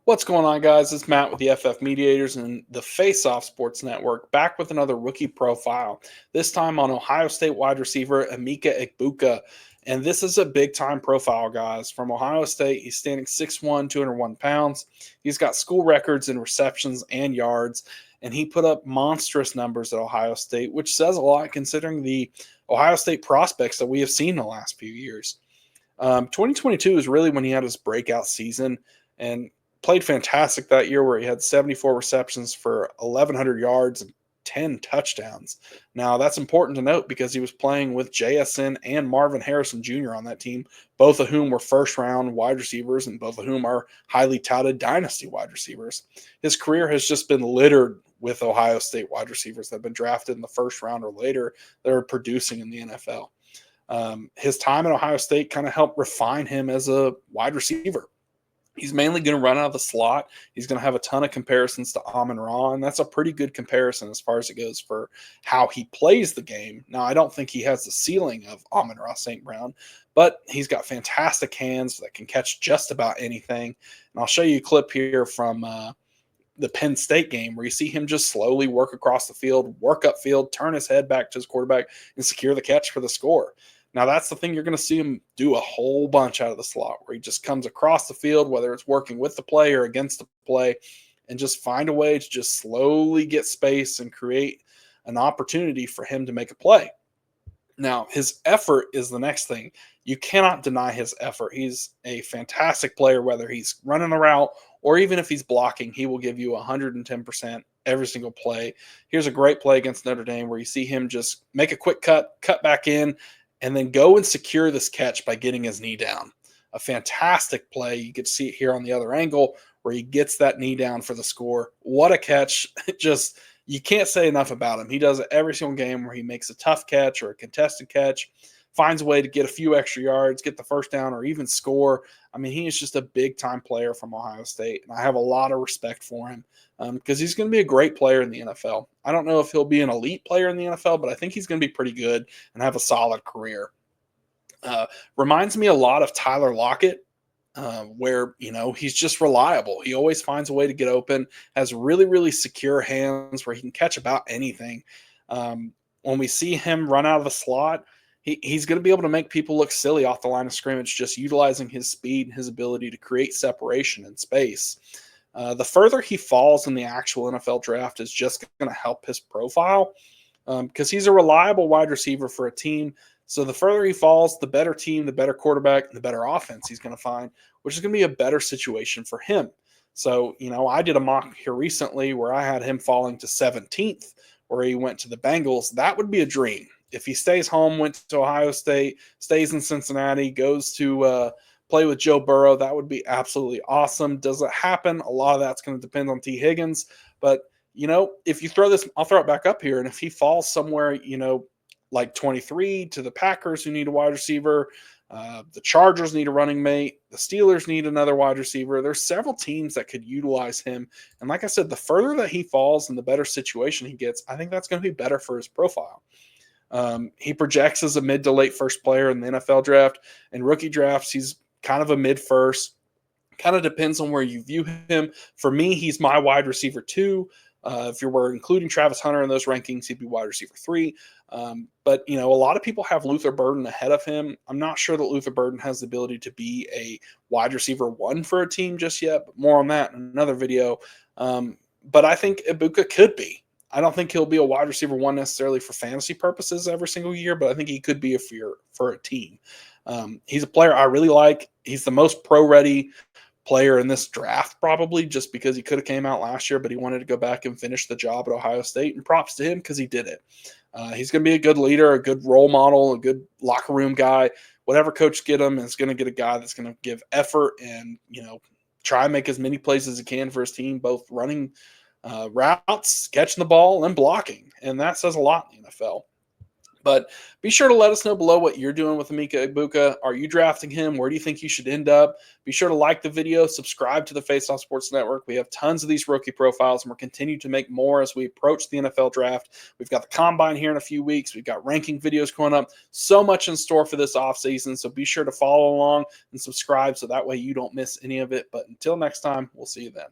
What's going on, guys? It's Matt with the FF Mediators and the Face Off Sports Network, back with another rookie profile, this time on Ohio State wide receiver Emeka Egbuka. And this is a big time profile, guys. From Ohio State, he's standing 6'1, 201 pounds. He's got school records in receptions and yards, and he put up monstrous numbers at Ohio State, which says a lot considering the Ohio State prospects that we have seen in the last few years. 2022 is really when he had his breakout season and played fantastic that year, where he had 74 receptions for 1,100 yards and 10 touchdowns. Now, that's important to note because he was playing with JSN and Marvin Harrison Jr. on that team, both of whom were first round wide receivers and both of whom are highly touted Dynasty wide receivers. His career has just been littered with Ohio State wide receivers that have been drafted in the first round or later that are producing in the NFL. His time at Ohio State kind of helped refine him as a wide receiver. He's mainly going to run out of the slot. He's going to have a ton of comparisons to Amon-Ra, and that's a pretty good comparison as far as it goes for how he plays the game. Now, I don't think he has the ceiling of Amon-Ra St. Brown, but he's got fantastic hands that can catch just about anything. And I'll show you a clip here from the Penn State game where you see him just slowly work across the field, work upfield, turn his head back to his quarterback, and secure the catch for the score. Now, that's the thing you're going to see him do a whole bunch out of the slot, where he just comes across the field, whether it's working with the play or against the play, and just find a way to just slowly get space and create an opportunity for him to make a play. Now, his effort is the next thing. You cannot deny his effort. He's a fantastic player, whether he's running the route or even if he's blocking, he will give you 110% every single play. Here's a great play against Notre Dame where you see him just make a quick cut back in, and then go and secure this catch by getting his knee down. A fantastic play. You can see it here on the other angle where he gets that knee down for the score. What a catch. Just, you can't say enough about him. He does it every single game where he makes a tough catch or a contested catch, finds a way to get a few extra yards, get the first down, or even score. I mean, he is just a big-time player from Ohio State, and I have a lot of respect for him because he's going to be a great player in the NFL. I don't know if he'll be an elite player in the NFL, but I think he's going to be pretty good and have a solid career. Reminds me a lot of Tyler Lockett, where, he's just reliable. He always finds a way to get open, has really, really secure hands where he can catch about anything. When we see him run out of the slot, he's going to be able to make people look silly off the line of scrimmage, just utilizing his speed and his ability to create separation in space. The further he falls in the actual NFL draft is just going to help his profile because he's a reliable wide receiver for a team. So the further he falls, the better team, the better quarterback, and the better offense he's going to find, which is going to be a better situation for him. So, I did a mock here recently where I had him falling to 17th, where he went to the Bengals. That would be a dream. If he stays home, went to Ohio State, stays in Cincinnati, goes to play with Joe Burrow, that would be absolutely awesome. Does it happen? A lot of that's going to depend on T. Higgins. But, if you throw this, I'll throw it back up here. And if he falls somewhere, like 23 to the Packers, who need a wide receiver, the Chargers need a running mate, the Steelers need another wide receiver. There's several teams that could utilize him. And like I said, the further that he falls and the better situation he gets, I think that's going to be better for his profile. He projects as a mid to late first player in the NFL draft. In rookie drafts, he's kind of a mid first. Kind of depends on where you view him. For me, he's my wide receiver 2. If you were including Travis Hunter in those rankings, he'd be wide receiver 3. But, a lot of people have Luther Burden ahead of him. I'm not sure that Luther Burden has the ability to be a wide receiver 1 for a team just yet, but more on that in another video. But I think Egbuka could be. I don't think he'll be a wide receiver 1 necessarily for fantasy purposes every single year, but I think he could be for a team. He's a player I really like. He's the most pro-ready player in this draft, probably just because he could have came out last year, but he wanted to go back and finish the job at Ohio State, and props to him because he did it. He's going to be a good leader, a good role model, a good locker room guy. Whatever coach get him is going to get a guy that's going to give effort and, try and make as many plays as he can for his team, both running routes, catching the ball, and blocking. And that says a lot in the NFL. But be sure to let us know below what you're doing with Emeka Egbuka. Are you drafting him? Where do you think you should end up? Be sure to like the video, subscribe to the Face Off Sports Network. We have tons of these rookie profiles, and we're continuing to make more as we approach the NFL draft. We've got the combine here in a few weeks. We've got ranking videos going up. So much in store for this offseason. So be sure to follow along and subscribe so that way you don't miss any of it. But until next time, we'll see you then.